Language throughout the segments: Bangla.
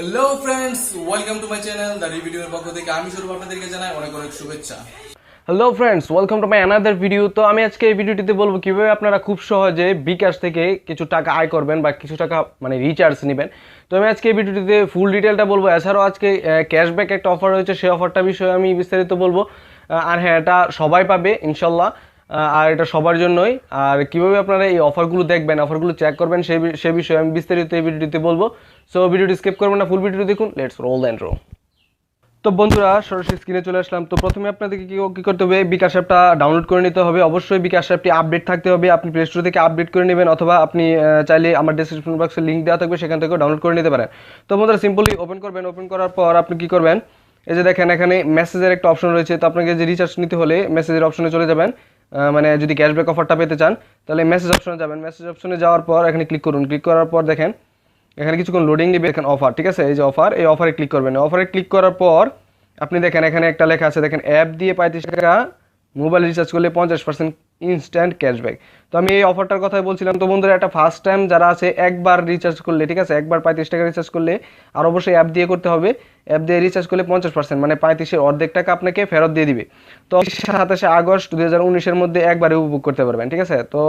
Hello friends, welcome to my channel the রিভিডিওর পক্ষ থেকে আমি শুরু আপনাদেরকে জানাই অনেক অনেক শুভেচ্ছা। Hello friends, welcome to my another video. তো আমি আজকে এই ভিডিওটিতে বলবো কিভাবে আপনারা খুব সহজে বিকাশ থেকে কিছু টাকা আয় করবেন বা কিছু টাকা রিচার্জ নেবেন। তো আমি আজকে এই ভিডিওটিতে ফুল ডিটেলটা বলবো। এছাড়াও আজকে ক্যাশব্যাক একটা অফার রয়েছে, সেই অফারটা বিষয়ে আমি বিস্তারিত বলবো। আর হ্যাঁ, এটা সবাই পাবে ইনশাল্লাহ, আর এটা সবার জন্যই। আর কিভাবে আপনারা এই অফারগুলো দেখবেন, অফারগুলো চেক করবেন, সেই বিষয়ে আমি বিস্তারিত এই ভিডিওটিতে বলবো। সো ভিডিওটি স্কিপ করবেন না, ফুল ভিডিও দেখুন। Let's role the intro. তো বন্ধুরা, সরাসরি স্ক্রিনে চলে আসলাম। তো প্রথমে আপনাদেরকে কী করতে হবে, বিকাশ অ্যাপটা ডাউনলোড করে নিতে হবে। অবশ্যই বিকাশ অ্যাপটি আপডেট থাকতে হবে। আপনি প্লে স্টোর থেকে আপডেট করে নেবেন, অথবা আপনি চাইলে আমার ডেসক্রিপশন বক্সে লিঙ্ক দেওয়া থাকবে, সেখান থেকেও ডাউনলোড করে নিতে পারেন। তো বন্ধুরা, সিম্পলি ওপেন করবেন। ওপেন করার পর আপনি কী করবেন, এই যে দেখেন এখানে মেসেজের একটা অপশন রয়েছে। তো আপনাকে যে রিচার্জ নিতে হলে মেসেজের অপশনে চলে যাবেন। যদি ক্যাশব্যাক অফারটা পেতে চান তাহলে মেসেজ অপশনে যাবেন। মেসেজ অপশনে যাওয়ার পর এখানে ক্লিক করুন। ক্লিক করার পর দেখেন এখানে কিছুক্ষণ লোডিং নেবে। এখানে অফার, ঠিক আছে, এই যে অফার, এই অফারে ক্লিক করবেন। অফারে ক্লিক করার পর আপনি দেখেন এখানে একটা লেখা আছে, দেখেন অ্যাপ দিয়ে 35 টাকা মোবাইল রিচার্জ করলে 50% ইনস্ট্যান্ট ক্যাশব্যাক। তো আমি এই অফারটার কথাই বলছিলাম। তো বন্ধুরা, একটা ফার্স্ট টাইম যারা আছে একবার রিচার্জ করলে, ঠিক আছে, একবার 35 টাকা রিচার্জ করলে, আর অবশ্যই অ্যাপ দিয়ে করতে হবে। অ্যাপ দিয়ে রিচার্জ করলে 50% 35-এর অর্ধেক টাকা আপনাকে ফেরত দিয়ে দিবে। তো 27 আগস্ট 2019-এর মধ্যে একবারে উপভোগ করতে পারবেন, ঠিক আছে। তো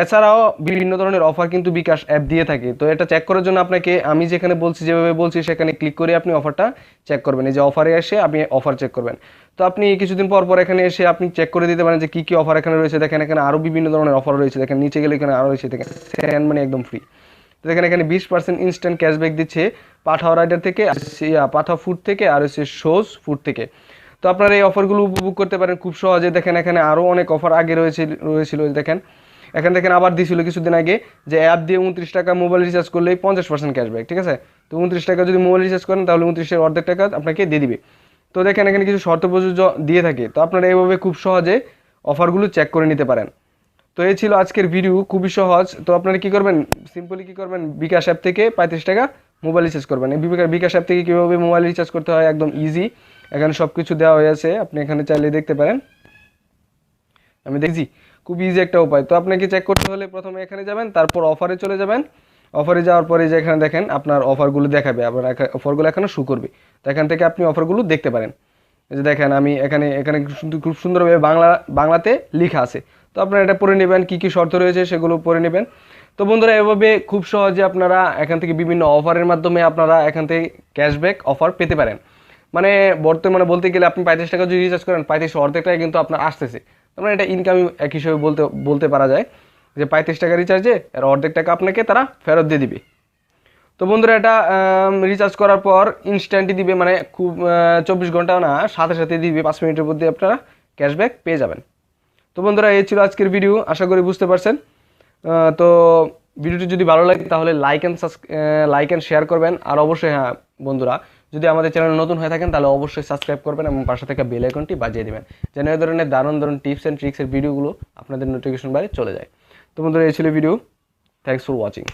এছাড়াও বিভিন্ন ধরনের অফার কিন্তু বিকাশ অ্যাপ দিয়ে থাকে। তো এটা চেক করার জন্য আপনাকে আমি যেখানে বলছি, যেভাবে বলছি, সেখানে ক্লিক করে আপনি অফারটা চেক করবেন। এই যে অফারে এসে আপনি অফার চেক করবেন। তো আপনি কিছুদিন পর পর এখানে এসে আপনি চেক করে দিতে পারেন যে কী কী অফার এখানে রয়েছে। দেখেন এখানে আরও বিভিন্ন ধরনের অফার রয়েছে। দেখেন নিচে গেলে এখানে আরও রয়েছে, দেখেন সেন্ড মানি একদম ফ্রি। তো দেখেন এখানে 20% ইনস্ট্যান্ট ক্যাশব্যাক দিচ্ছে পাঠাও রাইডার থেকে, পাঠাও ফুড থেকে, আর হচ্ছে শোজ ফুড থেকে। তো আপনারা এই অফারগুলো উপভোগ করতে পারেন খুব সহজে। দেখেন এখানে আরও অনেক অফার আগে রয়েছিল। দেখেন এখানে দেখেন আবার দিয়েছিল কিছুদিন আগে যে অ্যাপ দিয়ে 29 টাকা মোবাইল রিচার্জ করলেই 50% ক্যাশব্যাক, ঠিক আছে। তো 29 টাকা যদি মোবাইল রিচার্জ করেন তাহলে 29-এর অর্ধেক টাকা আপনাকে দিয়ে দিবে। তো দেখেন এখানে কিছু শর্ত প্রযোজ্য দিয়ে থাকে। তো আপনারা এইভাবে খুব সহজে অফারগুলো চেক করে নিতে পারেন। তো এই ছিল আজকের ভিডিও, খুবই সহজ। তো আপনারা কী করবেন, সিম্পলি কী করবেন, বিকাশ অ্যাপ থেকে 35 টাকা মোবাইল রিচার্জ করবেন। এই বিকাশ অ্যাপ থেকে কীভাবে মোবাইল রিচার্জ করতে হয় একদম ইজি, এখানে সব কিছু দেওয়া হয়েছে। আপনি এখানে চাইলে দেখতে পারেন। আমি দেখছি খুব ইজি একটা উপায়। তো আপনাকে চেক করতে হলে প্রথমে এখানে যাবেন, তারপর অফারে চলে যাবেন। অফারে যাওয়ার পরে যে এখানে দেখেন আপনার অফারগুলো দেখাবে, আপনার অফারগুলো এখানে শো করবে। তো এখান থেকে আপনি অফারগুলো দেখতে পারেন। এই যে দেখেন আমি এখানে খুব সুন্দরভাবে বাংলাতে লেখা আছে। তো আপনারা এটা পড়ে নেবেন, কী কী শর্ত রয়েছে সেগুলো পড়ে নেবেন। তো বন্ধুরা, এভাবে খুব সহজে আপনারা এখান থেকে বিভিন্ন অফারের মাধ্যমে আপনারা এখান থেকে ক্যাশব্যাক অফার পেতে পারেন। বর্তমানে বলতে গেলে আপনি 35 টাকা যদি রিচার্জ করেন, 35 অর্ধেক টাকা কিন্তু আপনার আসতেছে। তার এটা ইনকাম এক হিসেবে বলতে পারা যায় যে 35 টাকা রিচার্জে এর অর্ধেক টাকা আপনাকে তারা ফেরত দিয়ে দিবে। তো বন্ধুরা, এটা রিচার্জ করার পর ইনস্ট্যান্টই দিবে, খুব 24 ঘন্টা না, সাথে সাথে দিবে, 5 মিনিটের মধ্যে আপনারা ক্যাশব্যাক পেয়ে যাবেন। তো বন্ধুরা, এই ছিল আজকের ভিডিও, আশা করি বুঝতে পারছেন। তো ভিডিওটি যদি ভালো লাগে তাহলে লাইক অ্যান্ড শেয়ার করবেন। আর অবশ্যই হ্যাঁ বন্ধুরা, যদি আমাদের চ্যানেল নতুন হয়ে থাকেন তাহলে অবশ্যই সাবস্ক্রাইব করবেন এবং পাশে থেকে বেল আইকনটি বাজিয়ে দেবেন, যেন এই ধরনের দারুণ টিপস অ্যান্ড ট্রিক্সের ভিডিওগুলো আপনাদের নোটিফিকেশন বারে চলে যায়। তো বন্ধুরা, এই ছিল ভিডিও। Thanks for watching.